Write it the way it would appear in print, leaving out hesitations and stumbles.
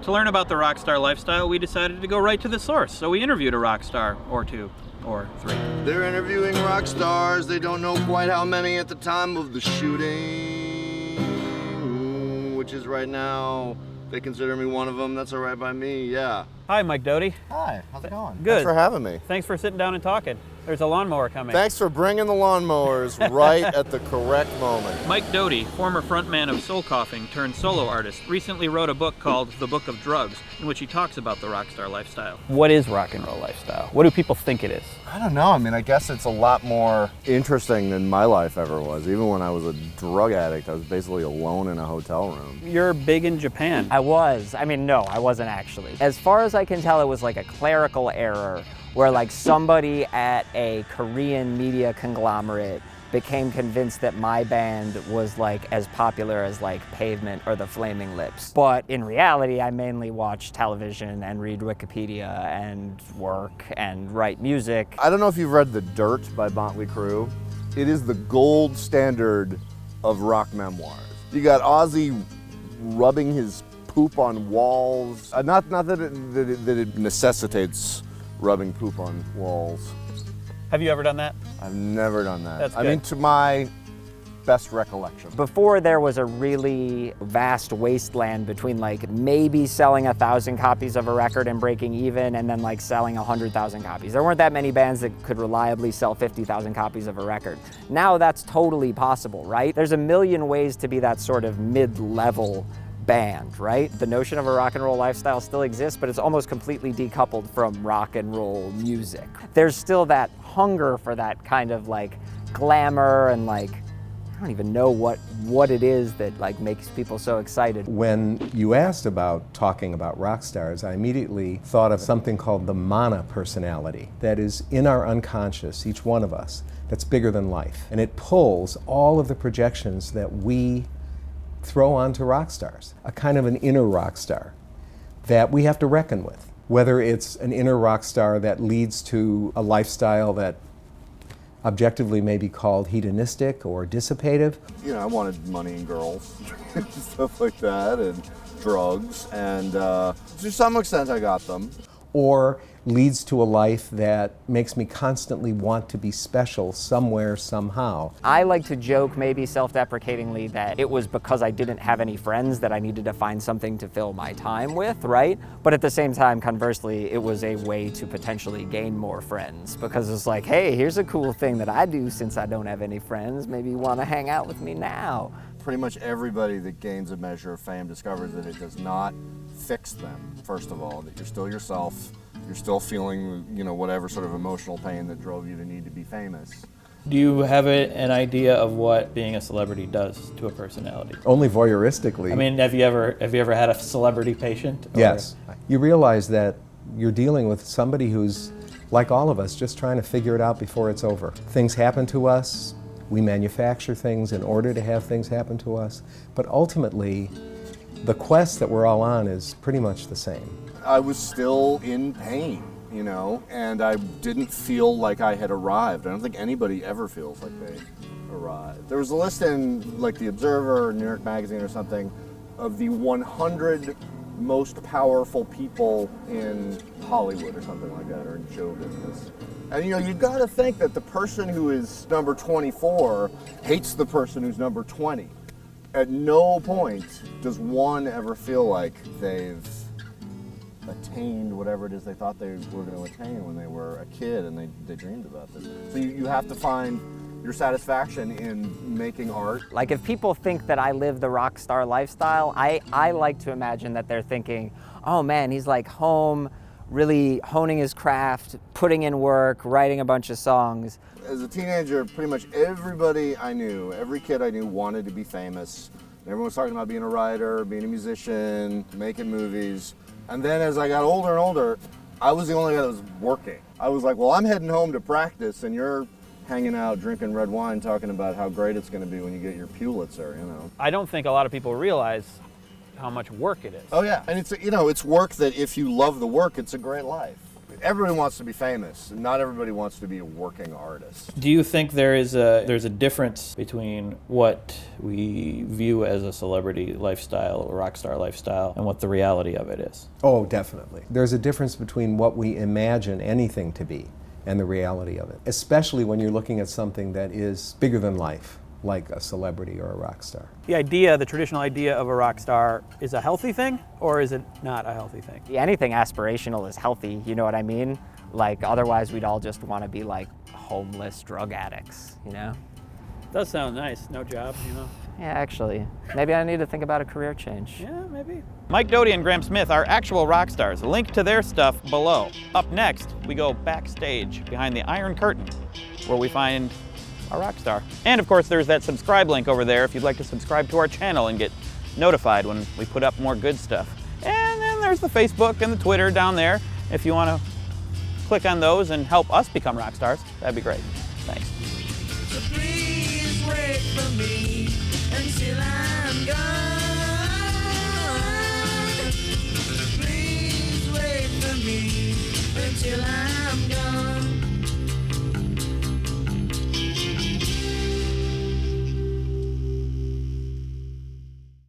To learn about the Rockstar lifestyle, we decided to go right to the source, so we interviewed a rock star, or two, or three. They're interviewing rock stars. They don't know quite how many at the time of the shooting, which is right now. They consider me one of them. That's all right by me, yeah. Hi, Mike Doughty. Hi, how's it going? Good. Thanks for having me. Thanks for sitting down and talking. There's a lawnmower coming. Thanks for bringing the lawnmowers right at the correct moment. Mike Doughty, former frontman of Soul Coughing turned solo artist, recently wrote a book called The Book of Drugs, in which he talks about the rockstar lifestyle. What is rock and roll lifestyle? What do people think it is? I don't know. I mean, I guess it's a lot more interesting than my life ever was. Even when I was a drug addict, I was basically alone in a hotel room. You're big in Japan. I was. I mean, no, I wasn't actually. As far as I can tell, it was like a clerical error where like somebody at a Korean media conglomerate became convinced that my band was like as popular as like Pavement or the Flaming Lips. But in reality, I mainly watch television and read Wikipedia and work and write music. I don't know if you've read The Dirt by Motley Crue. It is the gold standard of rock memoirs. You got Ozzy rubbing his poop on walls. Not that it necessitates rubbing poop on walls. Have you ever done that? I've never done that. That's I good. mean, to my best recollection. Before there was a really vast wasteland between like maybe selling 1,000 copies of a record and breaking even and then like selling 100,000 copies. There weren't that many bands that could reliably sell 50,000 copies of a record. Now that's totally possible, right? There's a million ways to be that sort of mid-level band, right? The notion of a rock and roll lifestyle still exists, but it's almost completely decoupled from rock and roll music. There's still that hunger for that kind of like glamour and like, I don't even know what it is that like makes people so excited. When you asked about talking about rock stars, I immediately thought of something called the mana personality that is in our unconscious, each one of us, that's bigger than life. And it pulls all of the projections that we throw onto rock stars, a kind of an inner rock star that we have to reckon with. Whether it's an inner rock star that leads to a lifestyle that objectively may be called hedonistic or dissipative. You know, I wanted money and girls, stuff like that, and drugs, and to some extent I got them. Or leads to a life that makes me constantly want to be special somewhere, somehow. I like to joke, maybe self-deprecatingly, that it was because I didn't have any friends that I needed to find something to fill my time with, right? But at the same time, conversely, it was a way to potentially gain more friends because it's like, hey, here's a cool thing that I do since I don't have any friends. Maybe you want to hang out with me now. Pretty much everybody that gains a measure of fame discovers that it does not fix them, first of all, that you're still yourself. You're still feeling, you know, whatever sort of emotional pain that drove you to need to be famous. Do you have an idea of what being a celebrity does to a personality? Only voyeuristically. I mean, have you ever had a celebrity patient? Or? Yes. You realize that you're dealing with somebody who's, like all of us, just trying to figure it out before it's over. Things happen to us. We manufacture things in order to have things happen to us. But ultimately, the quest that we're all on is pretty much the same. I was still in pain, you know, and I didn't feel like I had arrived. I don't think anybody ever feels like they arrived. There was a list in like The Observer or New York Magazine or something of the 100 most powerful people in Hollywood or something like that, or in show business. And you know, you gotta think that the person who is number 24 hates the person who's number 20. At no point does one ever feel like they've attained whatever it is they thought they were going to attain when they were a kid and they dreamed about this. So you have to find your satisfaction in making art. Like if people think that I live the rock star lifestyle, I like to imagine that they're thinking, oh man, he's like home, really honing his craft, putting in work, writing a bunch of songs. As a teenager, pretty much everybody I knew, every kid I knew wanted to be famous. Everyone was talking about being a writer, being a musician, making movies. And then as I got older and older, I was the only guy that was working. I was like, well, I'm heading home to practice and you're hanging out, drinking red wine, talking about how great it's going to be when you get your Pulitzer, you know. I don't think a lot of people realize how much work it is. Oh yeah, and it's, you know, it's work that if you love the work, it's a great life. everybody wants to be famous. Not everybody wants to be a working artist. Do you think there's a difference between what we view as a celebrity lifestyle or rock star lifestyle and what the reality of it is? Oh, definitely. There's a difference between what we imagine anything to be and the reality of it, especially when you're looking at something that is bigger than life, like a celebrity or a rock star. The traditional idea of a rock star is a healthy thing, or is it not a healthy thing? Anything aspirational is healthy, you know what I mean? Like, otherwise we'd all just want to be like homeless drug addicts, you know? Does sound nice, no job, you know? Yeah, actually. Maybe I need to think about a career change. Yeah, maybe. Mike Doughty and Graham Smith are actual rock stars. Link to their stuff below. Up next, we go backstage behind the Iron Curtain, where we find a rock star. And of course, there's that subscribe link over there if you'd like to subscribe to our channel and get notified when we put up more good stuff. And then there's the Facebook and the Twitter down there. If you want to click on those and help us become rock stars, that'd be great. Thanks. So please wait for me until I'm gone. Please wait for me until I'm